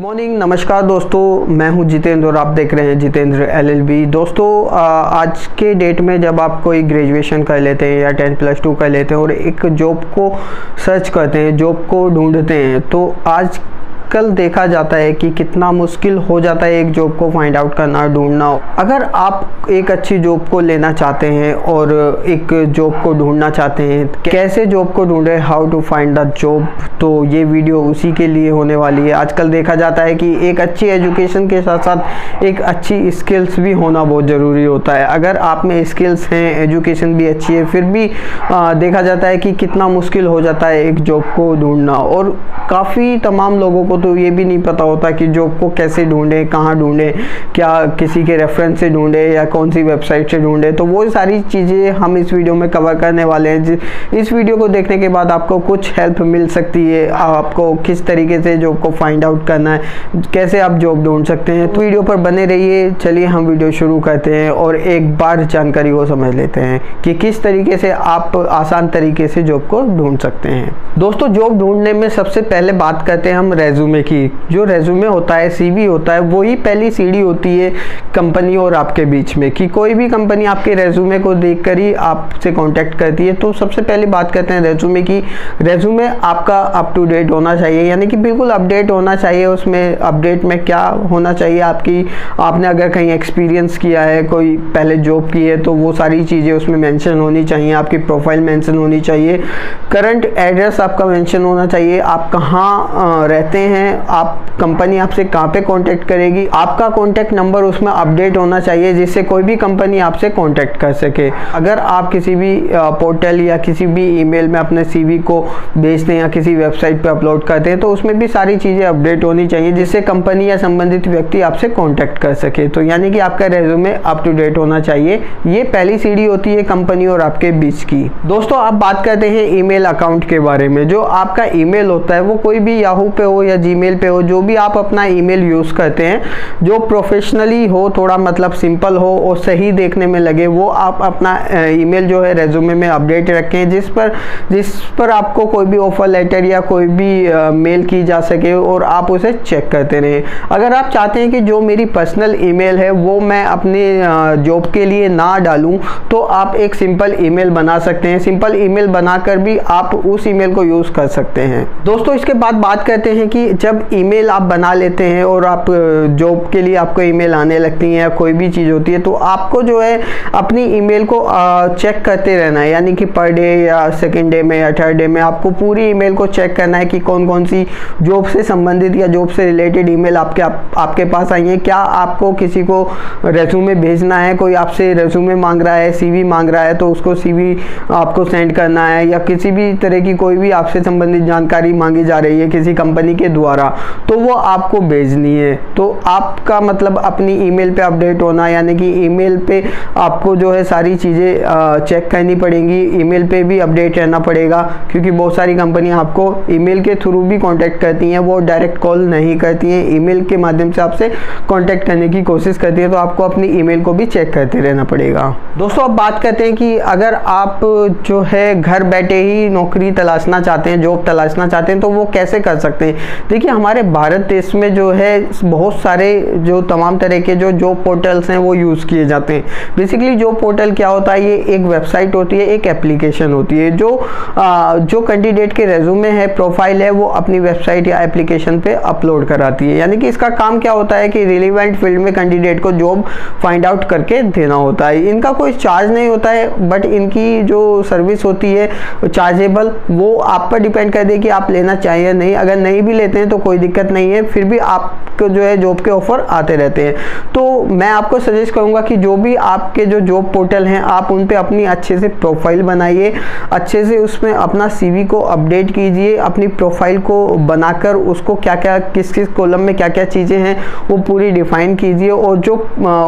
Morning, नमस्कार दोस्तों, मैं हूं जितेंद्र और आप देख रहे हैं जितेंद्र LLB। दोस्तों आज के डेट में जब आप कोई ग्रेजुएशन कर लेते हैं या 10+2 कर लेते हैं और एक जॉब को सर्च करते हैं, जॉब को ढूंढते हैं, तो आजकल देखा जाता है कि कितना मुश्किल हो जाता है एक जॉब को फाइंड आउट करना, ढूंढना। अगर आप एक अच्छी जॉब को लेना चाहते हैं और एक जॉब को ढूंढना चाहते हैं, कैसे जॉब को ढूंढे, how to find the job, तो ये वीडियो उसी के लिए होने वाली है। आजकल देखा जाता है कि एक अच्छी एजुकेशन के साथ साथ एक अच्छी स्किल्स भी होना बहुत ज़रूरी होता है। अगर आप में स्किल्स हैं, एजुकेशन भी अच्छी है, फिर भी देखा जाता है कि कितना मुश्किल हो जाता है एक जॉब को ढूंढना। और काफ़ी तमाम लोगों को तो ये भी नहीं पता होता कि जॉब को कैसे ढूंढें, कहाँ ढूंढें, क्या किसी के रेफरेंस से ढूंढें या कौन सी वेबसाइट से ढूंढें। तो वो सारी चीज़ें हम इस वीडियो में कवर करने वाले हैं। इस वीडियो को देखने के बाद आपको कुछ हेल्प मिल सकती है, आपको किस तरीके से जॉब को फाइंड आउट करना है, कैसे आप जॉब ढूंढ सकते हैं। तो वीडियो पर बने रहिए। चलिए हम वीडियो शुरू करते हैं और एक बार जानकारी को समझ लेते हैं कि किस तरीके से आप आसान तरीके से जॉब को ढूंढ सकते हैं। दोस्तों, जॉब ढूंढने में सबसे पहले बात करते हैं हम रेज्यूमे की। जो रेज्यूमे होता है, CV होता है, वही पहली सीढ़ी होती है कंपनी और आपके बीच में। कि कोई भी कंपनी आपके रेज्यूमे को देखकर ही आपसे कांटेक्ट करती है। तो सबसे पहले बात करते हैं रेज्यूमे की। रेज्यूमे आपका अप टू डेट होना चाहिए, यानी कि बिल्कुल अपडेट होना चाहिए। उसमें अपडेट में क्या होना चाहिए, आपने अगर कहीं एक्सपीरियंस किया है, कोई पहले जॉब की है, तो वो सारी चीज़ें उसमें मेंशन होनी चाहिए। आपकी प्रोफाइल मेंशन होनी चाहिए, करंट एड्रेस आपका मेंशन होना चाहिए, आप कहाँ रहते हैं, आप कंपनी आपसे कहाँ पे कांटेक्ट करेगी, आपका कांटेक्ट नंबर उसमें अपडेट होना चाहिए जिससे कोई भी कंपनी आपसे कांटेक्ट कर सके। अगर आप किसी भी पोर्टल या किसी भी ईमेल में अपने CV को भेजते हैं या किसी वेबसाइट पे अपलोड करते हैं, तो उसमें भी सारी चीज़ें अपडेट होनी चाहिए जिससे कंपनी या संबंधित व्यक्ति आपसे कांटेक्ट कर सके। तो यानी कि आपका रेज्यूमे अप टू डेट होना चाहिए। ये पहली सीढ़ी होती है कंपनी और आपके बीच की। दोस्तों, आप बात करते हैं ईमेल अकाउंट के बारे में। जो आपका ईमेल होता है वो कोई भी याहू पे हो या जीमेल पे हो, जो भी आप अपना ईमेल यूज़ करते हैं, जो प्रोफेशनली हो, थोड़ा मतलब सिंपल हो और सही देखने में लगे, वो आप अपना ईमेल जो है रेज्यूमे में अपडेट रखें, जिस पर आपको कोई भी ऑफर लेटर या कोई भी मेल की जा सके और आप उसे चेक करते रहें। अगर आप चाहते हैं कि जो मेरी पर्सनल ईमेल है वो मैं अपने जॉब के लिए ना डालूं, तो आप एक सिंपल ईमेल बना सकते हैं। सिंपल ईमेल बनाकर भी आप उस ईमेल को यूज़ कर सकते हैं। दोस्तों, इसके बाद बात करते हैं कि जब ईमेल आप बना लेते हैं और आप जॉब के लिए आपको ईमेल आने लगती है या कोई भी चीज़ होती है, तो आपको जो है अपनी ईमेल को चेक करते रहना है। यानी कि पर डे या सेकेंड डे में या थर्ड डे में आपको पूरी ईमेल को चेक करना है कि कौन कौन सी जॉब से संबंधित या जॉब से रिलेटेड ईमेल आपके पास आई है। क्या आपको किसी को रेज्यूमे भेजना है, कोई आपसे रेज्यूमे मांग रहा है, CV मांग रहा है, तो उसको CV आपको सेंड करना है, या किसी भी तरह की कोई भी आपसे संबंधित जानकारी मांगी जा रही है किसी कंपनी के द्वारा, तो वो आपको भेजनी है। तो आपका मतलब अपनी ईमेल पे अपडेट होना, यानी कि ईमेल पे आपको जो है सारी चीज़ें चेक करनी पड़ेंगी, ईमेल पे भी अपडेट रहना पड़ेगा। क्योंकि बहुत सारी कंपनियां आपको ईमेल के थ्रू भी कांटेक्ट करती हैं, वो डायरेक्ट कॉल नहीं करती हैं, ईमेल के माध्यम से आपसे कांटेक्ट करने की कोशिश करती है। तो आपको अपनी ईमेल को भी चेक करते रहना पड़ेगा। दोस्तों, अब बात करते हैं कि अगर आप जो है घर बैठे ही नौकरी तलाशना चाहते हैं, जॉब तलाशना चाहते हैं, तो वो कैसे कर सकते हैं। देखिए, हमारे भारत देश में जो है बहुत सारे जो तमाम तरह के जो जॉब पोर्टल्स हैं वो यूज़ किए जाते हैं। बेसिकली जॉब पोर्टल क्या होता है, ये एक वेबसाइट होती है, एक एप्लीकेशन होती है जो कैंडिडेट के रेज्यूमे है, प्रोफाइल है, वो अपनी वेबसाइट या एप्लीकेशन पे अपलोड कराती है। यानी कि इसका काम क्या होता है कि रिलेवेंट फील्ड में कैंडिडेट को जॉब फाइंड आउट करके देना होता है। इनका कोई चार्ज नहीं होता है, बट इनकी जो सर्विस होती है चार्जेबल, वो आप पर डिपेंड कर दे कि आप लेना चाहिए या नहीं। अगर नहीं भी लेते हैं तो कोई दिक्कत नहीं है, फिर भी आपको जो है जॉब के ऑफर आते रहते हैं। तो मैं आपको सजेस्ट करूंगा कि जो भी आपके जो जॉब पोर्टल हैं, आप उन पे अपनी अच्छे से प्रोफाइल बनाइए, अच्छे से उसमें अपना CV को अपडेट कीजिए, अपनी प्रोफाइल को बनाकर उसको क्या क्या किस किस कॉलम में क्या क्या चीज़ें हैं वो पूरी डिफाइन कीजिए। और जो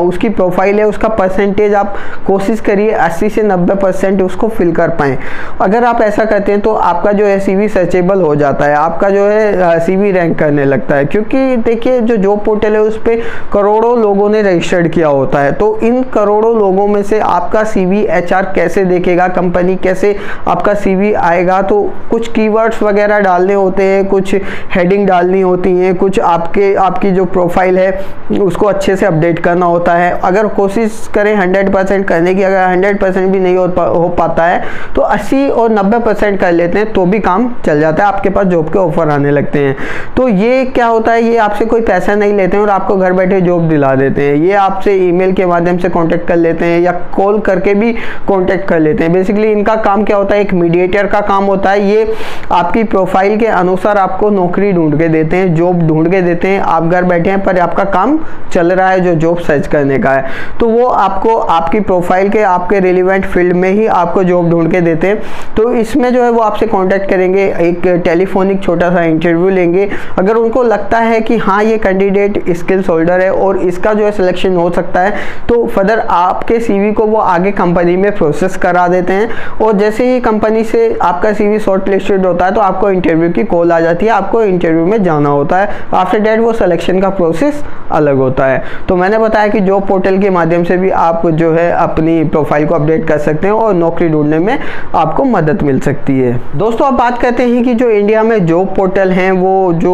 उसकी प्रोफाइल है उसका परसेंटेज आप कोशिश करिए 80 से 90% उसको फिल कर पाएँ। अगर आप ऐसा करते हैं तो आपका जो है CV सर्चेबल हो जाता है। आपका जो है CV सीवी रैंक करने लगता है, क्योंकि देखिए जो जॉब पोर्टल है उस पर करोड़ों लोगों ने रजिस्टर्ड किया होता है। तो इन करोड़ों लोगों में से आपका सीवी एचआर कैसे देखेगा, कंपनी कैसे आपका सीवी आएगा? तो कुछ कीवर्ड्स वगैरह डालने होते हैं, कुछ हेडिंग डालनी होती हैं, कुछ आपकी जो प्रोफाइल है उसको अच्छे से अपडेट करना होता है। अगर कोशिश करें 100% करने की, अगर 100% भी नहीं हो पाता है तो 80 और 90% कर लेते हैं तो भी काम चल जाता है, आपके पास जॉब के ऑफर आने लगते हैं। तो ये क्या होता है, ये आपसे कोई पैसा नहीं लेते हैं और आपको घर बैठे जॉब दिला देते हैं। ये आपसे ईमेल के माध्यम से कांटेक्ट कर लेते हैं या कॉल करके भी कांटेक्ट कर लेते हैं। बेसिकली इनका काम क्या होता है, एक मीडिएटर का काम होता है। ये आपकी प्रोफाइल के अनुसार आपको नौकरी ढूंढ के देते हैं, जॉब ढूंढ के देते हैं। आप घर बैठे हैं पर आपका काम चल रहा है जो जॉब सर्च करने का है, तो वो आपको आपकी प्रोफाइल के आपके रिलेवेंट फील्ड में ही आपको जॉब ढूंढ के देते हैं। तो इसमें जो है वो आपसे कांटेक्ट करेंगे, एक टेलीफोनिक छोटा सा इंटरव्यू लेंगे। अगर उनको लगता है कि हाँ ये कैंडिडेट स्किल्स होल्डर है और इसका जो है सिलेक्शन हो सकता है, तो फर्दर आपके सीवी को वो आगे कंपनी में प्रोसेस करा देते हैं। और जैसे ही कंपनी से आपका सीवी शॉर्ट लिस्टेड होता है तो आपको इंटरव्यू की कॉल आ जाती है, आपको इंटरव्यू में जाना होता है। आफ्टर दैट वो सिलेक्शन का प्रोसेस अलग होता है। तो मैंने बताया कि जॉब पोर्टल के माध्यम से भी आप जो है अपनी प्रोफाइल को अपडेट कर सकते हैं और नौकरी ढूंढने में आपको मदद मिल सकती है। दोस्तों अब बात करते हैं कि जो इंडिया में जॉब पोर्टल हैं, वो जो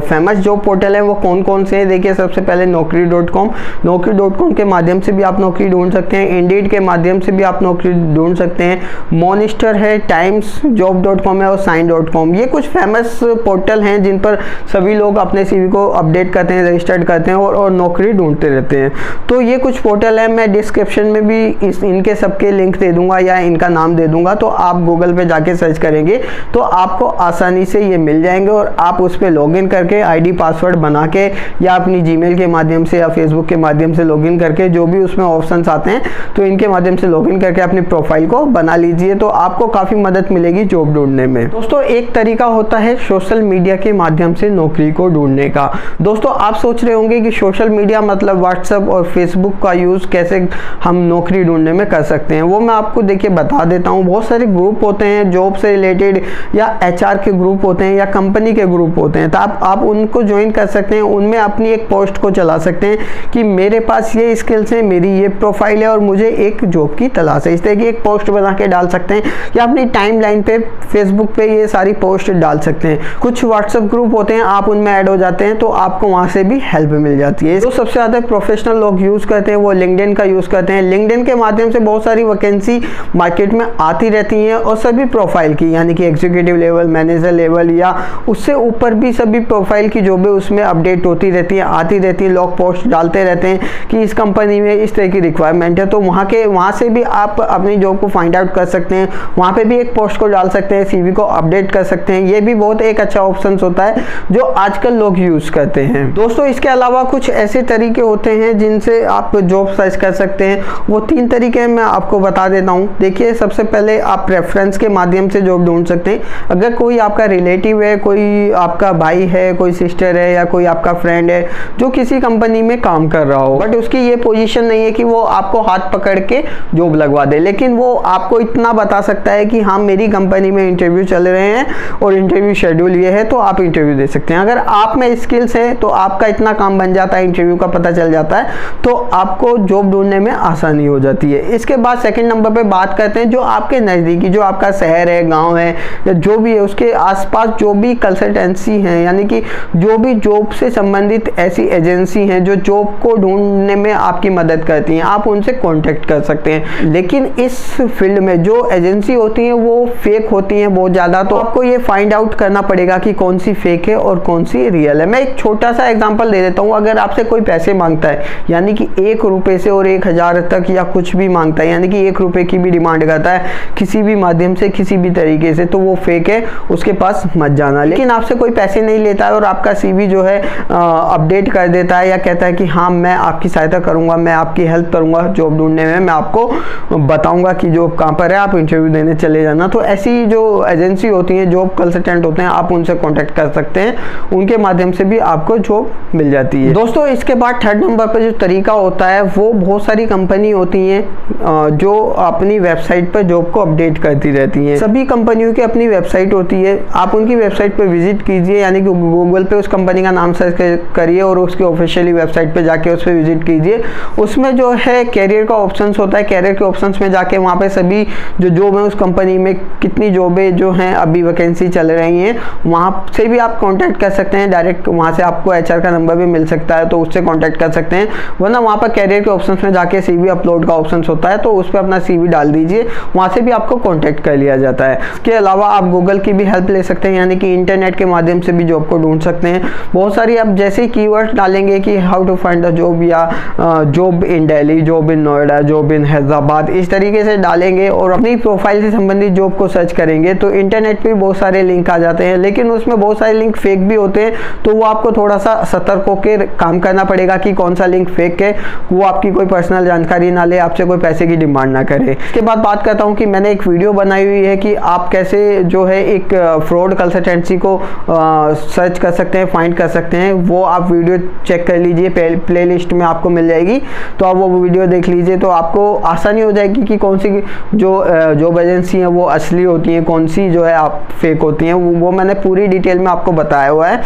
फेमस जॉब पोर्टल है वो कौन कौन से हैं। देखिए सबसे पहले नौकरी.com के माध्यम से भी आप नौकरी ढूंढ सकते हैं। इंडीड के माध्यम से भी आप नौकरी ढूंढ सकते हैं। मॉनिस्टर है, टाइम्स, जॉब.com है और साइन.com। ये कुछ फेमस पोर्टल हैं जिन पर सभी लोग अपने सीवी को अपडेट करते हैं, रजिस्टर्ड करते हैं और नौकरी ढूंढते रहते हैं। तो ये कुछ पोर्टल है, मैं डिस्क्रिप्शन में भी इनके सबके लिंक दे दूंगा या इनका नाम दे दूंगा। तो आप गूगल पे जाके सर्च करेंगे तो आपको आसानी से ये मिल जाएंगे और आप उस पर लॉगिन करके आईडी पासवर्ड बना के या अपनी जीमेल के माध्यम से या फेसबुक के माध्यम से लॉगिन करके, जो भी उसमें ऑप्शंस आते हैं तो इनके माध्यम से लॉगिन करके अपनी प्रोफाइल को बना लीजिए। तो आपको काफ़ी मदद मिलेगी जॉब ढूंढने में। दोस्तों एक तरीका होता है सोशल मीडिया के माध्यम से नौकरी को ढूंढने का। दोस्तों आप सोच रहे होंगे कि सोशल मीडिया मतलब व्हाट्सएप और फेसबुक का यूज़ कैसे हम नौकरी ढूंढने में कर सकते हैं, वो मैं आपको देखिए बता देता हूँ। बहुत सारे ग्रुप होते हैं जॉब से रिलेटेड, या एचआर के ग्रुप होते हैं या कंपनी के ग्रुप होते हैं। तो आप उनको ज्वाइन कर सकते हैं। उनमें अपनी एक पोस्ट को चला सकते हैं कि मेरे पास ये स्किल्स हैं, मेरी ये प्रोफाइल है और मुझे एक जॉब की तलाश है। इस तरह की एक पोस्ट बना के डाल सकते हैं या अपनी टाइमलाइन पे फेसबुक पे ये सारी पोस्ट डाल सकते हैं। कुछ व्हाट्सएप ग्रुप होते हैं, आप उनमें ऐड हो जाते हैं तो आपको वहाँ से भी हेल्प मिल जाती है। जो सबसे ज़्यादा प्रोफेशनल लोग यूज़ करते हैं वो लिंक्डइन का यूज़ करते हैं। लिंक्डइन के माध्यम से बहुत सारी वैकेंसी मार्केट में आती रहती हैं और सभी प्रोफाइल की, यानी कि एग्जीक्यूटिव लेवल, मैनेजर लेवल या उससे ऊपर भी सभी प्रोफाइल की जॉबें उसमें अपडेट होती रहती हैं, आती रहती हैं। लोग पोस्ट डालते रहते हैं कि इस कंपनी में इस तरह की रिक्वायरमेंट है, तो वहाँ से भी आप अपनी जॉब को फाइंड आउट कर सकते हैं। वहाँ पे भी एक पोस्ट को डाल सकते हैं, सीवी को अपडेट कर सकते हैं। ये भी बहुत एक अच्छा ऑप्शन होता है जो आजकल लोग यूज़ करते हैं। दोस्तों इसके अलावा कुछ ऐसे तरीके होते हैं जिनसे आप जॉब सर्च कर सकते हैं। वो 3 तरीके मैं आपको बता देता हूँ। देखिए सबसे पहले आप रेफरेंस के माध्यम से जॉब ढूंढ सकते हैं। अगर कोई आपका रिलेटिव है, कोई आपका भाई है, कोई सिस्टर है या कोई आपका फ्रेंड है जो किसी कंपनी में काम कर रहा हो, बट उसकी ये पोजीशन नहीं है कि वो आपको हाथ पकड़ के जॉब लगवा दे, लेकिन वो आपको इतना बता सकता है कि हाँ मेरी कंपनी में इंटरव्यू चल रहे हैं और इंटरव्यू शेड्यूल ये है, तो आप इंटरव्यू दे सकते हैं। अगर आप में स्किल्स है तो आपका इतना काम बन जाता है, इंटरव्यू का पता चल जाता है, तो आपको जॉब ढूंढने में आसानी हो जाती है। इसके बाद सेकंड नंबर पे बात करते हैं जो आपके नज़दीकी, जो आपका शहर है, गांव है या जो भी है उसके आसपास जो भी कंसल्टेंसी हैं, यानी कि जो भी जॉब से संबंधित ऐसी एजेंसी हैं जो जॉब को ढूंढने में आपकी मदद करती हैं, आप उनसे कांटेक्ट कर सकते हैं। लेकिन इस फील्ड में जो एजेंसी होती हैं वो फेक होती हैं बहुत ज़्यादा, तो आपको ये फाइंड आउट करना पड़ेगा कि कौन सी फेक है और कौन सी रियल है। मैं एक छोटा सा एग्जांपल दे देता हूँ। अगर आपसे कोई पैसे मांगता है, यानी कि 1 रुपये से और 1000 तक या कुछ भी मांगता है, यानी कि 1 रुपये की भी डिमांड करता है किसी भी माध्यम से, किसी भी तरीके से, तो वो फेक है, उसके पास मत जाना। लेकिन आपसे कोई पैसे नहीं लेता है और आपका सीवी जो है अपडेट कर देता है या कहता है कि हाँ मैं आपकी सहायता करूंगा, मैं आपकी हेल्प करूंगा जॉब ढूंढने में, मैं आपको बताऊंगा कि जॉब कहाँ पर है, आप इंटरव्यू देने चले जाना। तो ऐसी जो एजेंसी होती हैं, जॉब कंसल्टेंट होते हैं, आप उनसे कॉन्टेक्ट कर सकते हैं, उनके माध्यम से भी आपको जॉब मिल जाती है। दोस्तों इसके बाद थर्ड नंबर पर जो तरीका होता है वो बहुत सारी कंपनी होती हैं जो अपनी वेबसाइट पर जॉब को अपडेट करती रहती हैं। सभी कंपनियों की अपनी वेबसाइट होती है, आप उनकी वेबसाइट पर विजिट कीजिए कीजिए, यानी कि गूगल पे उस कंपनी का नाम सर्च करिए और उसकी ऑफिशियली वेबसाइट पे जाके उस पर विजिट कीजिए। उसमें जो है कैरियर का ऑप्शंस होता है, कैरियर के ऑप्शंस में जाके वहाँ पे सभी जो जॉब है उस कंपनी में कितनी जॉबें जो हैं अभी वैकेंसी चल रही हैं वहाँ से भी आप कांटेक्ट कर सकते हैं। डायरेक्ट वहाँ से आपको एचआर का नंबर भी मिल सकता है, तो उससे कांटेक्ट कर सकते हैं। वरना वहाँ पर कैरियर के ऑप्शंस में जाके सीवी अपलोड का ऑप्शन होता है, तो उस पर अपना सीवी डाल दीजिए, वहाँ से भी आपको कांटेक्ट कर लिया जाता है। इसके अलावा आप गूगल की भी हेल्प ले सकते हैं, यानी कि इंटरनेट के माध्यम से भी जॉब को ढूंढ सकते हैं। बहुत सारी आप जैसे कीवर्ड डालेंगे कि how to find the job या job in Delhi, job in Noida, job in Hyderabad, इस तरीके से डालेंगे और अपनी प्रोफाइल से संबंधित जॉब को सर्च करेंगे तो इंटरनेट पे बहुत सारे लिंक आ जाते हैं, लेकिन उसमें बहुत सारे लिंक फेक भी होते हैं। तो वो आपको थोड़ा सा सतर्क होकर काम करना पड़ेगा कि कौन सा लिंक फेक है, वो आपकी कोई पर्सनल जानकारी ना ले, आपसे कोई पैसे की डिमांड ना करे। इसके बाद बात करता हूँ कि मैंने एक वीडियो बनाई हुई है कि आप कैसे जो है एक फ्रॉड कंसल्टेंसी को सर्च कर सकते हैं, फाइंड कर सकते हैं। वो आप वीडियो चेक कर लीजिए, प्ले लिस्ट में आपको मिल जाएगी, तो आप वो वीडियो देख लीजिए, तो आपको आसानी हो जाएगी कि कौन सी जो जॉब एजेंसी हैं वो असली होती हैं, कौन सी जो है आप फेक होती हैं, वो मैंने पूरी डिटेल में आपको बताया हुआ है।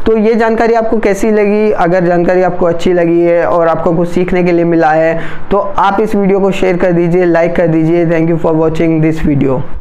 तो ये जानकारी आपको कैसी लगी? अगर जानकारी आपको अच्छी लगी है और आपको कुछ सीखने के लिए मिला है तो आप इस वीडियो को शेयर कर दीजिए, लाइक कर दीजिए। Thank you for watching this video.